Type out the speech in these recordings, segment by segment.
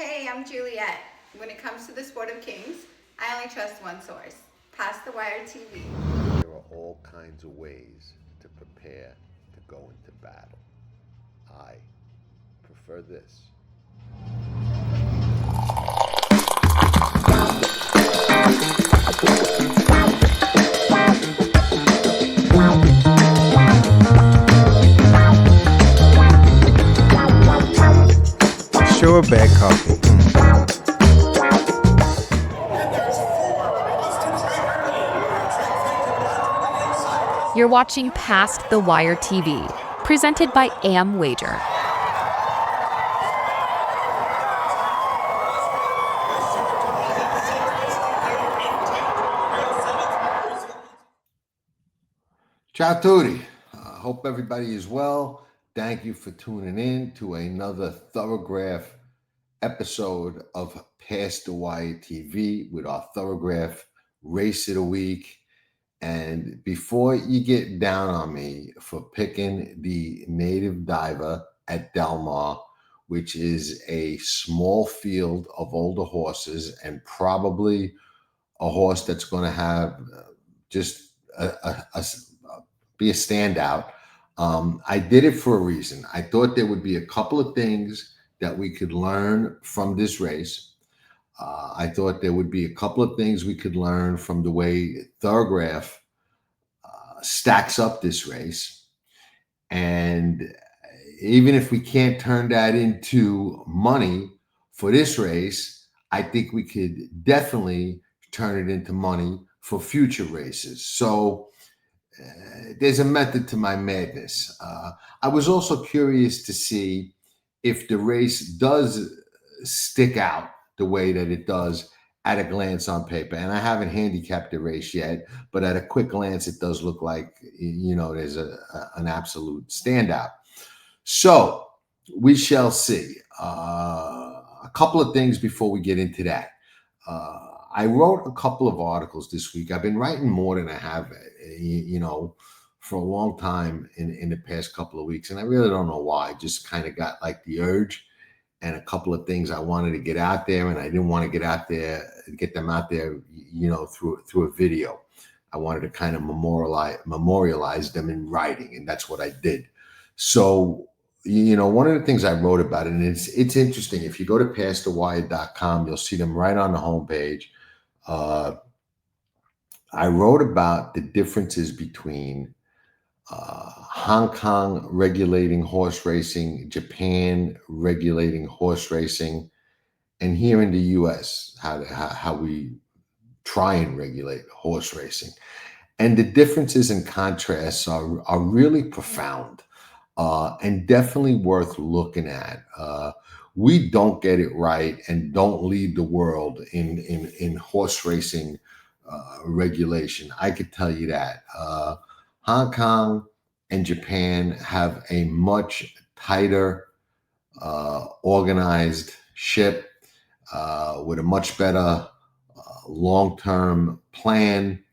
Hey, I'm Juliet. When it comes to the sport of kings, I only trust one source, Past the Wire TV. There are all kinds of ways to prepare to go into battle. I prefer this. Sure, bad coffee. You're watching Past the Wire TV, presented by Wager. Ciao tutti. Hope everybody is well. Thank you for tuning in to another Thorograph episode of Past the Wire TV with our Thorograph Race of the Week. And before you get down on me for picking the Native Diver at Del Mar, which is a small field of older horses and probably a horse that's going to have just be a standout. I did it for a reason. I thought there would be a couple of things that we could learn from this race. I thought there would be a couple of things we could learn from the way Thorograph stacks up this race. And even if we can't turn that into money for this race, I think we could definitely turn it into money for future races. So there's a method to my madness. I was also curious to see if the race does stick out the way that it does at a glance on paper. And I haven't handicapped the race yet, but at a quick glance, it does look like, there's an absolute standout. So we shall see. A couple of things before we get into that. I wrote a couple of articles this week. I've been writing more than I have, for a long time in the past couple of weeks. And I really don't know why. I just kind of got like the urge and a couple of things I wanted to get out there, and I didn't want to get them out there, through a video. I wanted to kind of memorialize them in writing, and that's what I did. So, one of the things I wrote about it, and it's interesting. If you go to pastthewire.com, you'll see them right on the homepage. I wrote about the differences between Hong Kong regulating horse racing, Japan regulating horse racing, and here in the U.S., how we try and regulate horse racing. And the differences and contrasts are really profound and definitely worth looking at. We don't get it right and don't lead the world in horse racing regulation. I could tell you that. Hong Kong and Japan have a much tighter, organized ship with a much better long-term plan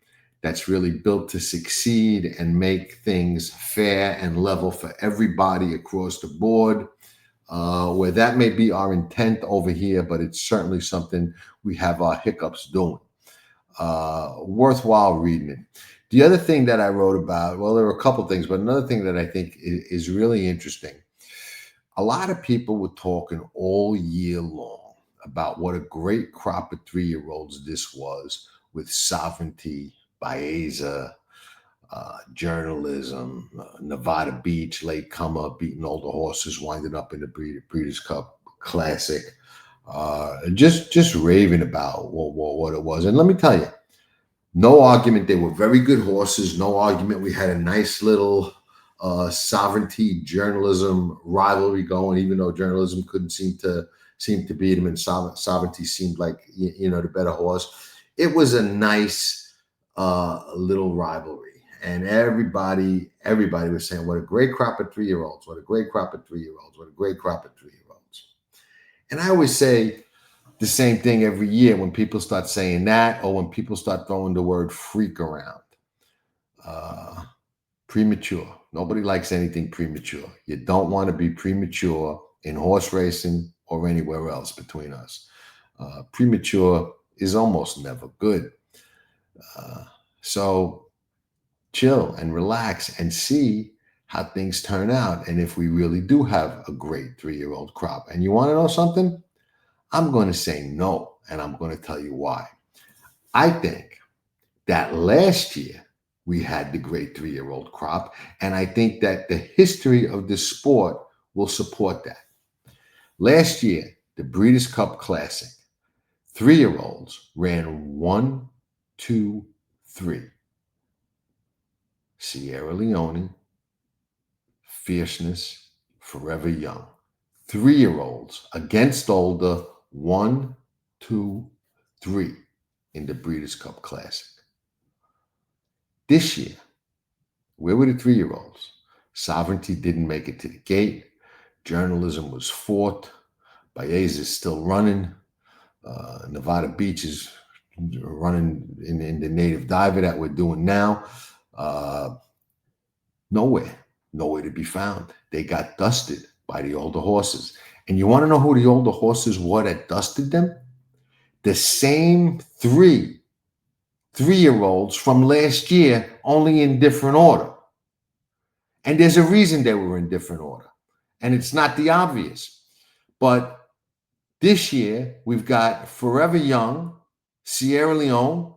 that's really built to succeed and make things fair and level for everybody across the board. Where that may be our intent over here, but it's certainly something we have our hiccups doing. Worthwhile reading it. The other thing that I wrote about, well, there were a couple of things, but another thing that I think is really interesting. A lot of people were talking all year long about what a great crop of 3-year-olds this was, with Sovereignty, Baeza, Journalism, Nevada Beach, late comer, beating older horses, winding up in the Breeders' Cup Classic. Just raving about what it was. And let me tell you, no argument, they were very good horses. No argument, we had a nice little Sovereignty Journalism rivalry going, even though Journalism couldn't seem to beat him, and Sovereignty seemed like the better horse. It was a nice little rivalry, and everybody was saying, what a great crop of 3-year-olds, what a great crop of 3-year-olds, what a great crop of 3-year-olds. And I always say the same thing every year when people start saying that, or when people start throwing the word freak around. Premature. Nobody likes anything premature. You don't want to be premature in horse racing or anywhere else between us. Premature is almost never good. So chill and relax and see how things turn out. And if we really do have a great 3-year-old crop. And you want to know something? I'm going to say no. And I'm going to tell you why. I think that last year we had the great 3-year-old crop. And I think that the history of the sport will support that. Last year, the Breeders' Cup Classic, 3-year-olds ran 1, 2, 3. Sierra Leone, Fierceness, Forever Young. 3-year-olds against older, 1, 2, 3 in the Breeders' Cup Classic. This year, where were the 3-year-olds? Sovereignty didn't make it to the gate. Journalism was fought. Baez is still running. Nevada Beach is running in the native diver that we're doing now. Nowhere to be found. They got dusted by the older horses. And you want to know who the older horses were that dusted them? The same 3-year-olds from last year, only in different order. And there's a reason they were in different order. And it's not the obvious. But this year, we've got Forever Young, Sierra Leone,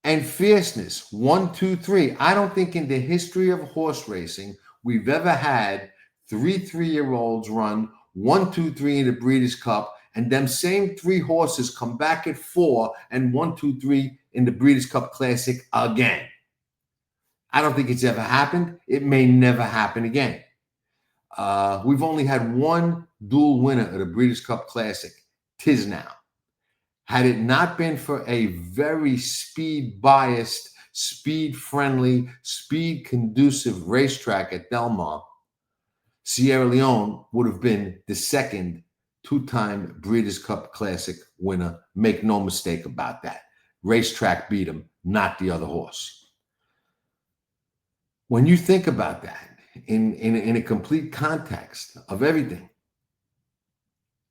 and Fierceness. 1, 2, 3. I don't think in the history of horse racing we've ever had 3-year-olds run 1, 2, 3 in the Breeders' Cup, and them same 3 horses come back at 4 and 1, 2, 3 in the Breeders' Cup Classic again. I don't think it's ever happened. It may never happen again. We've only had one dual winner of the Breeders' Cup Classic, Tisnow. Had it not been for a very speed-biased, speed-friendly, speed-conducive racetrack at Del Mar, Sierra Leone would have been the second 2-time Breeders' Cup Classic winner. Make no mistake about that. Racetrack beat him, not the other horse. When you think about that in a complete context of everything,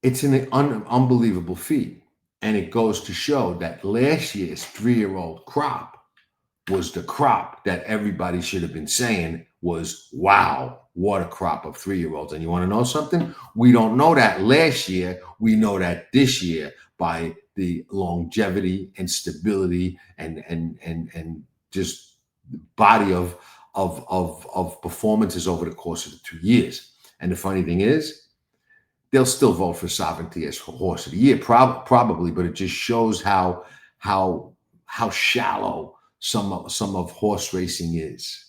it's an unbelievable feat. And it goes to show that last year's 3-year-old crop was the crop that everybody should have been saying was, wow, what a crop of 3-year-olds. And you want to know something? We don't know that last year. We know that this year by the longevity and stability and just body of performances over the course of the 2 years. And the funny thing is, they'll still vote for Sovereignty as horse of the year, probably, but it just shows how shallow some of horse racing is,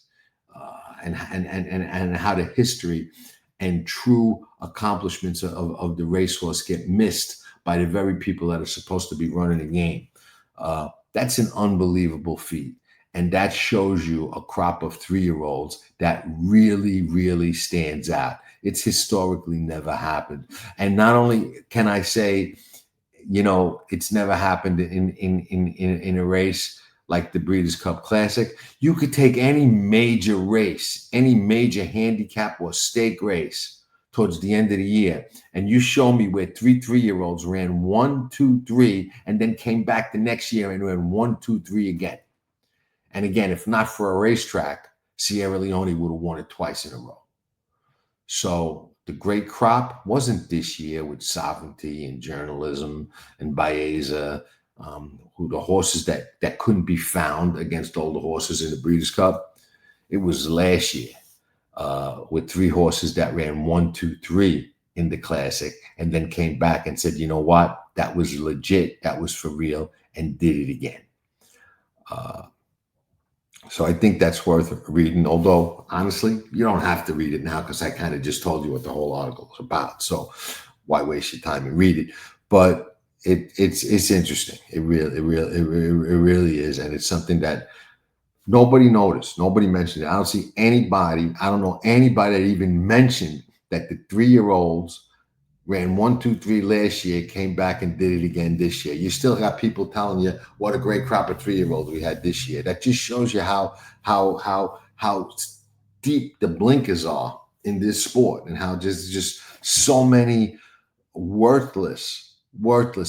and how the history and true accomplishments of the racehorse get missed by the very people that are supposed to be running the game. That's an unbelievable feat. And that shows you a crop of 3-year-olds that really, really stands out. It's historically never happened. And not only can I say, it's never happened in a race like the Breeders' Cup Classic. You could take any major race, any major handicap or stake race towards the end of the year, and you show me where 3-year-olds ran 1, 2, 3, and then came back the next year and ran 1, 2, 3 again. And again, if not for a racetrack, Sierra Leone would have won it twice in a row. So the great crop wasn't this year with Sovereignty and Journalism and Baeza, who the horses that couldn't be found against older horses in the Breeders' Cup. It was last year with 3 horses that ran 1, 2, 3 in the Classic and then came back and said, you know what, that was legit, that was for real, and did it again. So I think that's worth reading, although honestly, you don't have to read it now because I kind of just told you what the whole article is about. So why waste your time and read it? But it's interesting. It really is. And it's something that nobody noticed. Nobody mentioned it. I don't see anybody. I don't know anybody that even mentioned that the 3-year-olds ran 1, 2, 3 last year, came back and did it again this year. You still got people telling you what a great crop of 3-year-olds we had this year. That just shows you how deep the blinkers are in this sport and how just so many worthless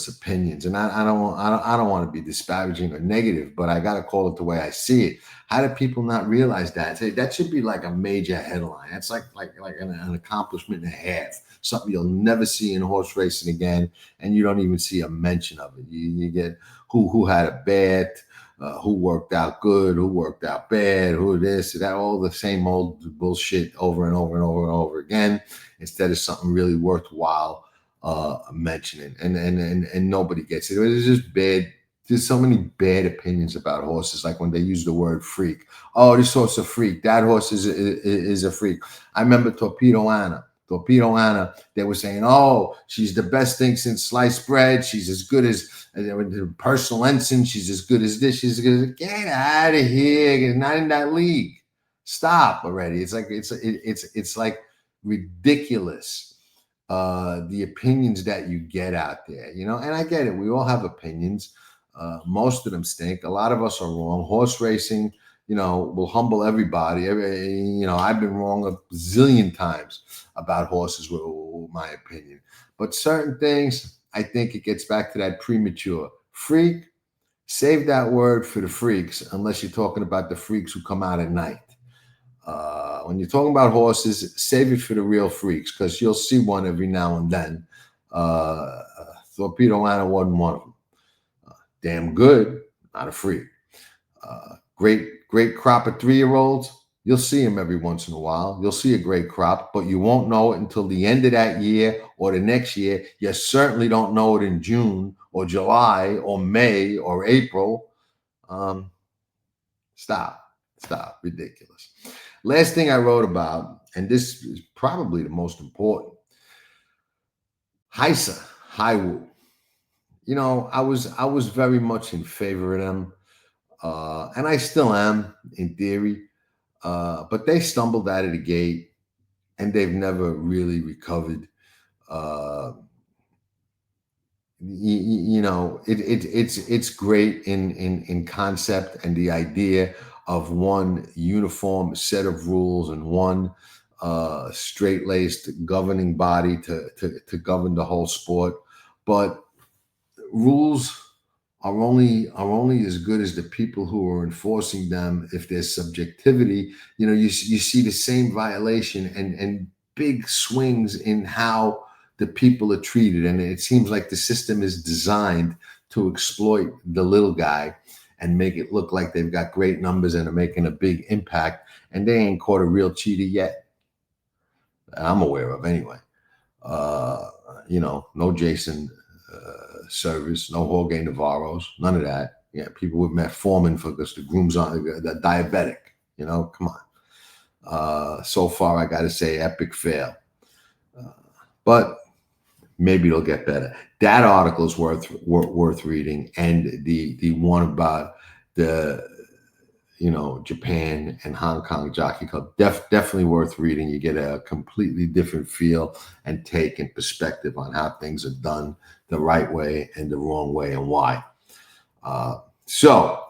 opinions. And I don't want to be disparaging or negative, but I got to call it the way I see it. How do people not realize that? Say, that should be like a major headline. That's like an accomplishment and a half. Something you'll never see in horse racing again, and you don't even see a mention of it. You get who had a bet, who worked out good, who worked out bad, who this, that, all the same old bullshit over and over and over and over again, instead of something really worthwhile mentioning. And nobody gets it. It's just bad. There's so many bad opinions about horses, like when they use the word freak. Oh, this horse is a freak. That horse is a freak. I remember Torpedo Anna. They were saying, oh, she's the best thing since sliced bread. She's as good as Personal Ensign. She's as good as this. She's as good as, get out of here. You're not in that league. Stop already. It's like ridiculous. The opinions that you get out there, and I get it. We all have opinions. Most of them stink. A lot of us are wrong. Horse racing, will humble everybody. I've been wrong a zillion times about horses with my opinion. But certain things, I think it gets back to that premature. Freak, save that word for the freaks, unless you're talking about the freaks who come out at night. When you're talking about horses, save it for the real freaks, because you'll see one every now and then. Torpedo Anna wasn't one of them. Damn good, not a freak. Great crop of 3-year-olds. You'll see them every once in a while. You'll see a great crop, but you won't know it until the end of that year or the next year. You certainly don't know it in June or July or May or April. Stop. Ridiculous. Last thing I wrote about, and this is probably the most important, Heisa, Haiwu. I was very much in favor of them, and I still am in theory. But they stumbled out of the gate, and they've never really recovered. It's great in concept and the idea of one uniform set of rules and one straight-laced governing body to govern the whole sport. But rules are only as good as the people who are enforcing them. If there's subjectivity, you see the same violation and big swings in how the people are treated. And it seems like the system is designed to exploit the little guy and make it look like they've got great numbers and are making a big impact. And they ain't caught a real cheater yet, that I'm aware of anyway. No Jason Service, no Jorge Navarros, none of that. Yeah, people with metformin because the groom's on the diabetic. Come on. So far, I got to say, epic fail. But maybe it'll get better. That article is worth reading, and the one about the Japan and Hong Kong Jockey Club, definitely worth reading. You get a completely different feel and take and perspective on how things are done the right way and the wrong way and why. So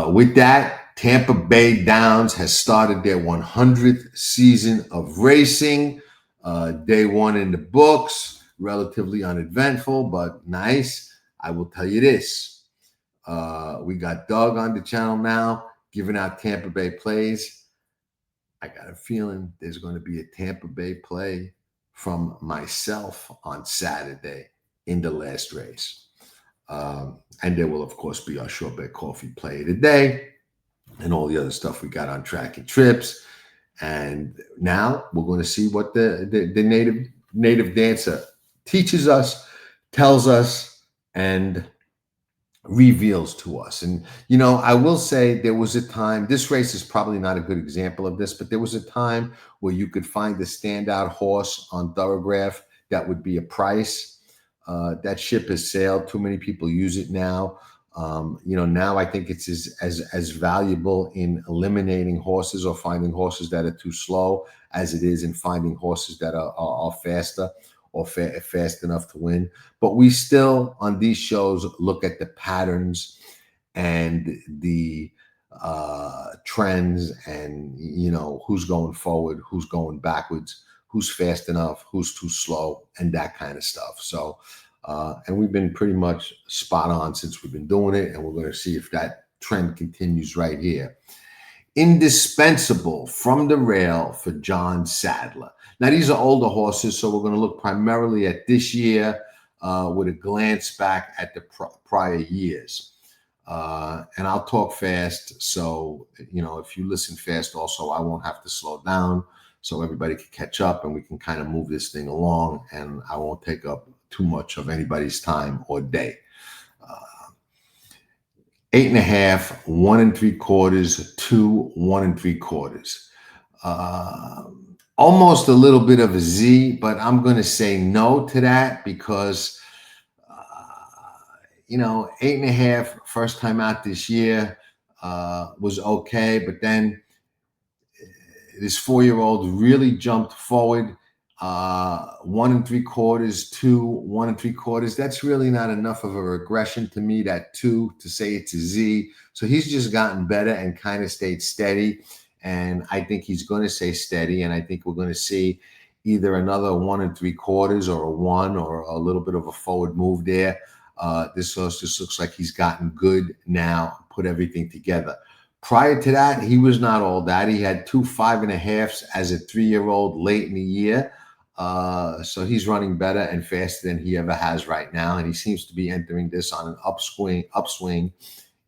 with that, Tampa Bay Downs has started their 100th season of racing. Day one in the books, relatively uneventful, but nice. I will tell you this. We got Doug on the channel now, giving out Tampa Bay plays. I got a feeling there's going to be a Tampa Bay play from myself on Saturday in the last race. And there will, of course, be our Shortbread Coffee play of the day and all the other stuff we got on Track and Trips. And now we're going to see what the native dancer teaches us, tells us, and reveals to us. And, I will say there was a time, this race is probably not a good example of this, but there was a time where you could find a standout horse on Thorograph that would be a price. That ship has sailed. Too many people use it now. Now I think it's as valuable in eliminating horses or finding horses that are too slow as it is in finding horses that are faster or fast enough to win. But we still, on these shows, look at the patterns and the trends and, who's going forward, who's going backwards, who's fast enough, who's too slow, and that kind of stuff. So, and we've been pretty much spot on since we've been doing it, and we're going to see if that trend continues right here. Indispensable from the rail for John Sadler. Now, these are older horses, so we're going to look primarily at this year with a glance back at the prior years. And I'll talk fast, so, you know, if you listen fast also, I won't have to slow down so everybody can catch up and we can kind of move this thing along, and I won't take up too much of anybody's time or day. 8.5, 1 3/4, 2 1 3/4. Almost a little bit of a Z, but I'm going to say no to that because, you know, 8.5 first time out this year was okay, but then this 4-year-old really jumped forward. 1 3/4, 2 1 3/4. That's really not enough of a regression to me, that 2, to say it's a Z. So he's just gotten better and kind of stayed steady. And I think he's going to stay steady. And I think we're going to see either another 1 3/4 or a 1 or a little bit of a forward move there. This horse just looks like he's gotten good now, put everything together. Prior to that, he was not all that. He had 2 5.5s as a 3-year-old late in the year. So he's running better and faster than he ever has right now. And he seems to be entering this on an upswing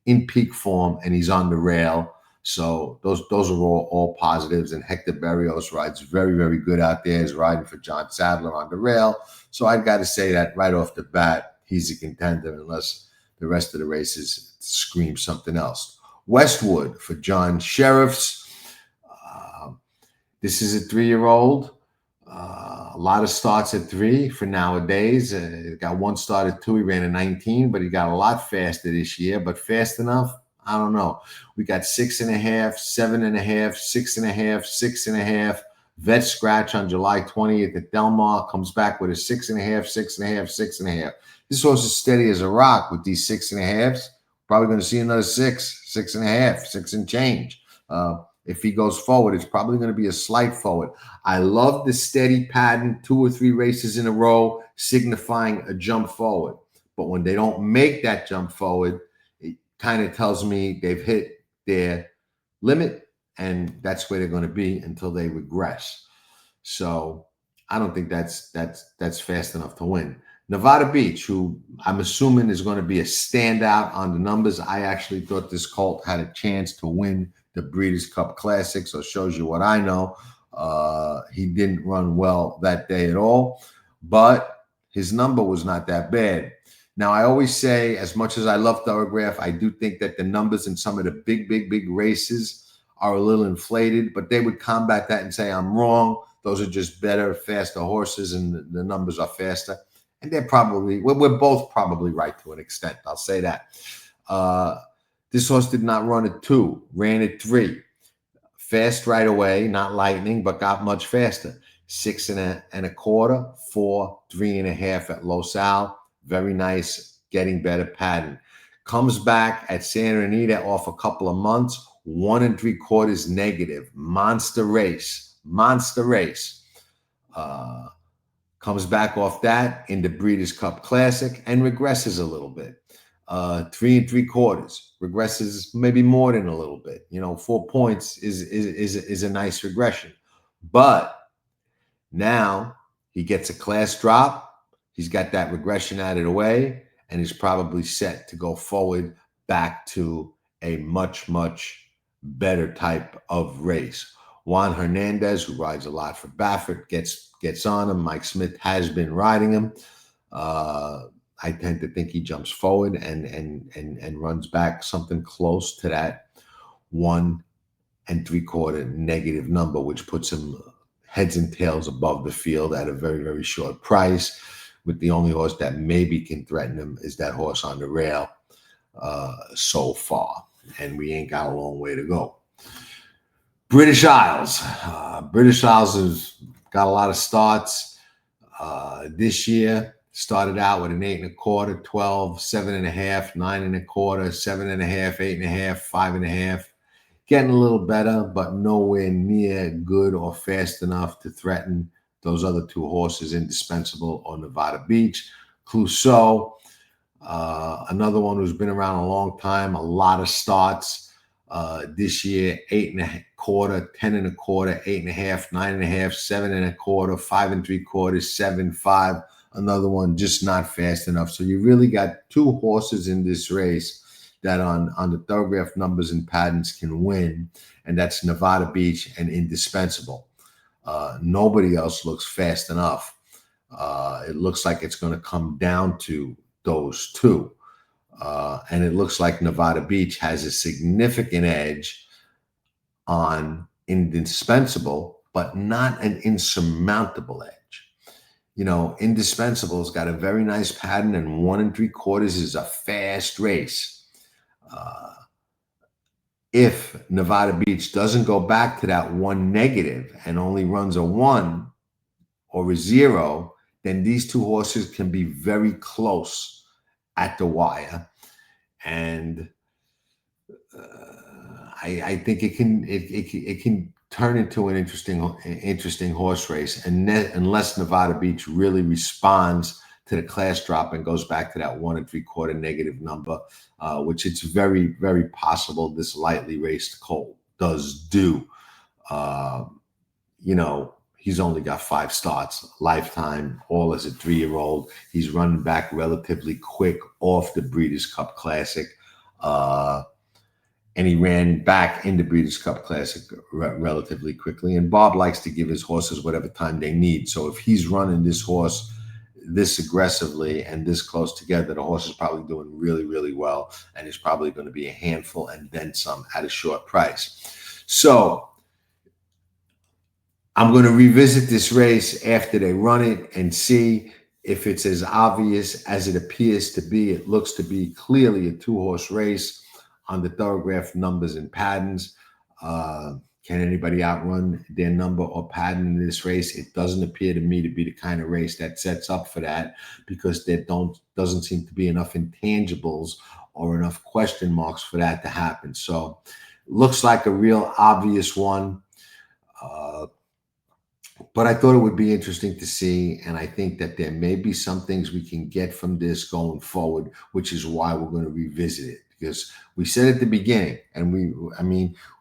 in peak form, and he's on the rail. So those are all positives. And Hector Berrios rides very, very good out there. He's riding for John Sadler on the rail. So I've got to say that right off the bat, he's a contender unless the rest of the races scream something else. Westwood for John Sheriffs. This is a 3-year-old. A lot of starts at 3 for nowadays. Got 1 start at 2. He ran a 19, but he got a lot faster this year. But fast enough? I don't know. We got 6.5, 7.5, 6.5, 6.5. Vet scratch on July 20th at Del Mar. Comes back with a 6.5, 6.5, 6.5. This horse is steady as a rock with these 6.5s. Probably going to see another 6, 6.5, 6 and change. If he goes forward, it's probably going to be a slight forward. I love the steady pattern, 2 or 3 races in a row, signifying a jump forward. But when they don't make that jump forward, it kind of tells me they've hit their limit, and that's where they're going to be until they regress. So I don't think that's fast enough to win. Nevada Beach, who I'm assuming is going to be a standout on the numbers. I actually thought this colt had a chance to win the Breeders' Cup Classic, so it shows you what I know. He didn't run well that day at all, but his number was not that bad. Now, I always say, as much as I love Thorograph, I do think that the numbers in some of the big races are a little inflated, but they would combat that and say I'm wrong. Those are just better, faster horses, and the numbers are faster. And they're probably, we're both probably right to an extent. I'll say that. This horse did not run at 2, ran at 3. Fast right away, not lightning, but got much faster. 6.25, 4, 3.5 at Los Al. Very nice, getting better pattern. Comes back at Santa Anita off a couple of months. 1 3/4 negative. Monster race. Comes back off that in the Breeders' Cup Classic and regresses a little bit. 3 3/4 regresses maybe more than a little bit. 4 points is a nice regression. But now he gets a class drop. He's got that regression out of the way, and he's probably set to go forward back to a much, much better type of race. Juan Hernandez, who rides a lot for Baffert, gets on him. Mike Smith has been riding him. I tend to think he jumps forward and runs back something close to that 1 3/4 negative number, which puts him heads and tails above the field at a very, very short price. With the only horse that maybe can threaten him is that horse on the rail so far. And we ain't got a long way to go. British Isles. British Isles has got a lot of starts this year. Started out with an 8 1/4, 12, 7.5, 9 1/4, 7.5, 8.5, 5.5. Getting a little better, but nowhere near good or fast enough to threaten those other two horses, Indispensable or Nevada Beach. Clouseau, another one who's been around a long time, a lot of starts. This year, 8.25, 10.25, 8.5, 9.5, 7.25, 5 3/4, 7.5. Another one just not fast enough. So you really got two horses in this race that on the Thorograph numbers and patterns can win, and that's Nevada Beach and Indispensable. Nobody else looks fast enough. It looks like it's going to come down to those two. And it looks like Nevada Beach has a significant edge on Indispensable, but not an insurmountable edge. You know, Indispensable's got a very nice pattern, and 1 3/4 is a fast race. If Nevada Beach doesn't go back to that 1 negative and only runs a 1 or a 0, then these two horses can be very close at the wire. And I think it can turn into an interesting horse race, and unless Nevada Beach really responds to the class drop and goes back to that 1 3/4 negative number, which it's very, very possible this lightly raced colt does do. You know, he's only got 5 starts, lifetime, all as a 3-year-old. He's running back relatively quick off the Breeders' Cup Classic. And he ran back in the Breeders' Cup Classic relatively quickly. And Bob likes to give his horses whatever time they need. So if he's running this horse this aggressively and this close together, the horse is probably doing really, really well. And is probably going to be a handful and then some at a short price. So I'm going to revisit this race after they run it and see if it's as obvious as it appears to be. It looks to be clearly a 2-horse race on the Thorograph numbers and patterns. Can anybody outrun their number or pattern in this race? It doesn't appear to me to be the kind of race that sets up for that, because there doesn't seem to be enough intangibles or enough question marks for that to happen. So looks like a real obvious one. But I thought it would be interesting to see, and I think that there may be some things we can get from this going forward, which is why we're going to revisit it. Because we said at the beginning, and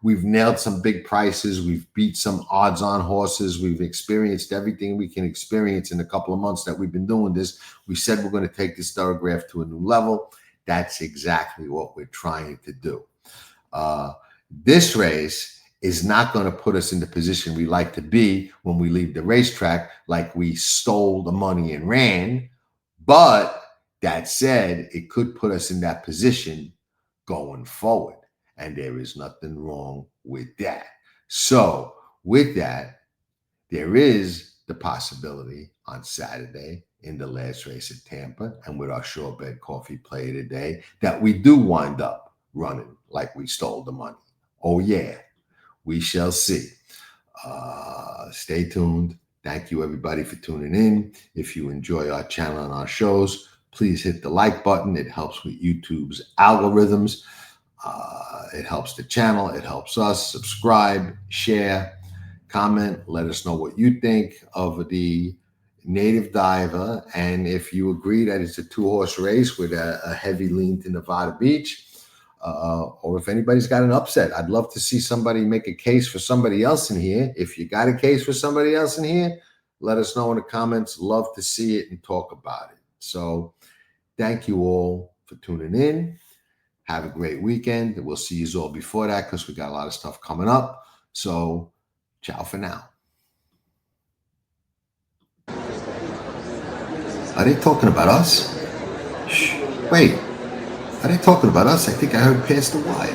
we've nailed some big prices, we've beat some odds-on horses, we've experienced everything we can experience in a couple of months that we've been doing this. We said we're going to take this Thorograph to a new level. That's exactly what we're trying to do. This race is not going to put us in the position we like to be when we leave the racetrack, like we stole the money and ran. But that said, it could put us in that position going forward, and there is nothing wrong with that. So with that, there is the possibility on Saturday in the last race at Tampa and with our Shorebed Coffee Play today that we do wind up running like we stole the money. Oh yeah, we shall see. Stay tuned. Thank you everybody for tuning in. If you enjoy our channel and our shows, please hit the like button. It helps with YouTube's algorithms. It helps the channel. It helps us. Subscribe, share, comment. Let us know what you think of the Native Diver. And if you agree that it's a 2-horse race with a heavy lean to Nevada Beach, or if anybody's got an upset, I'd love to see somebody make a case for somebody else in here. If you got a case for somebody else in here, let us know in the comments. Love to see it and talk about it. So thank you all for tuning in. Have a great weekend. We'll see you all before that because we got a lot of stuff coming up. So ciao for now. Are they talking about us? Shh. Wait. Are they talking about us? I think I heard Past the Wire.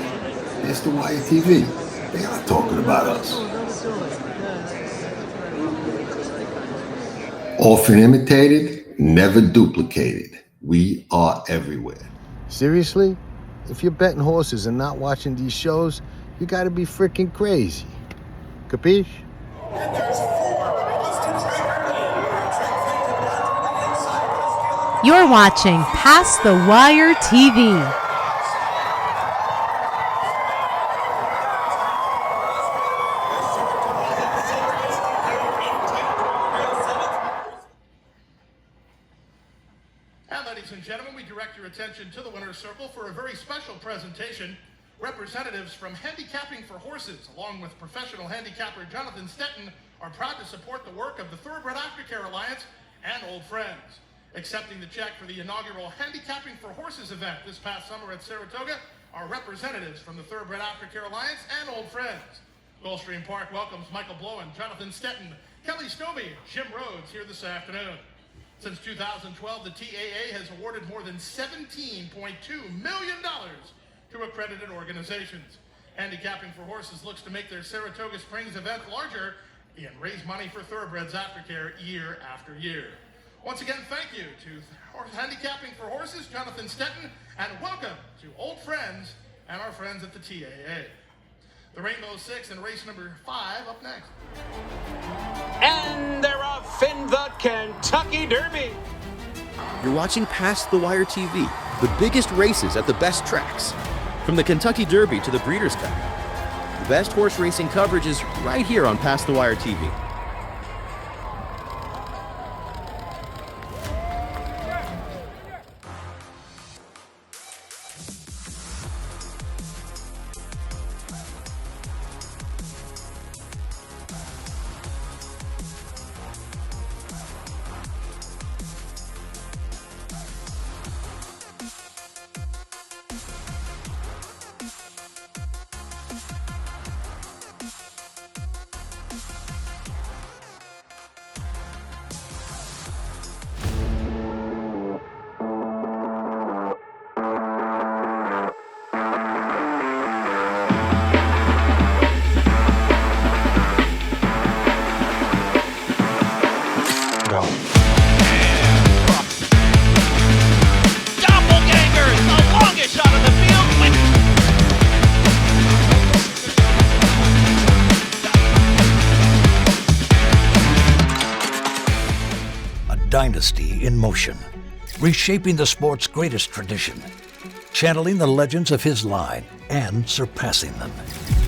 Past the Wire TV. They are talking about us. Often imitated, never duplicated. We are everywhere. Seriously? If you're betting horses and not watching these shows, you gotta be freaking crazy. Capiche? You're watching Past the Wire TV. direct your attention to the winner's circle for a very special presentation. Representatives from Handicapping for Horses, along with professional handicapper Jonathan Stetton, are proud to support the work of the Thoroughbred Aftercare Alliance and Old Friends. Accepting the check for the inaugural Handicapping for Horses event this past summer at Saratoga are representatives from the Thoroughbred Aftercare Alliance and Old Friends. Gulfstream Park welcomes Michael Blowen, Jonathan Stetton, Kelly Stovey, Jim Rhodes here this afternoon. Since 2012, the TAA has awarded more than $17.2 million to accredited organizations. Handicapping for Horses looks to make their Saratoga Springs event larger and raise money for Thoroughbreds Aftercare year after year. Once again, thank you to Handicapping for Horses, Jonathan Stetton, and welcome to Old Friends and our friends at the TAA. The Rainbow Six and race number 5 up next. And they're off in the Kentucky Derby. You're watching Past the Wire TV, the biggest races at the best tracks. From the Kentucky Derby to the Breeders' Cup. The best horse racing coverage is right here on Past the Wire TV. Doppelgangers, the longest shot of the field. A dynasty in motion, reshaping the sport's greatest tradition, channeling the legends of his line and surpassing them.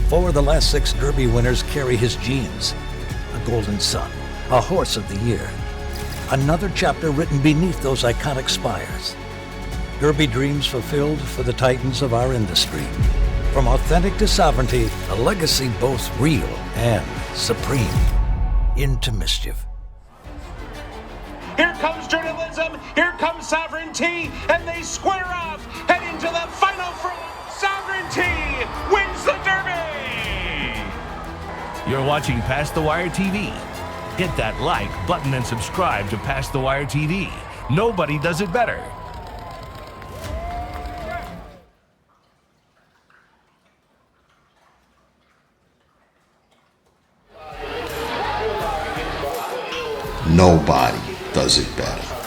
4 of the last 6 Derby winners carry his genes. A Golden Son, a Horse of the Year. Another chapter written beneath those iconic spires. Derby dreams fulfilled for the titans of our industry. From authentic to sovereignty, a legacy both real and supreme. Into mischief. Here comes journalism, here comes sovereignty, and they square off, heading to the final front. Sovereignty wins the Derby! You're watching Past the Wire TV. Hit that like button and subscribe to Past the Wire TV. Nobody does it better. Nobody does it better.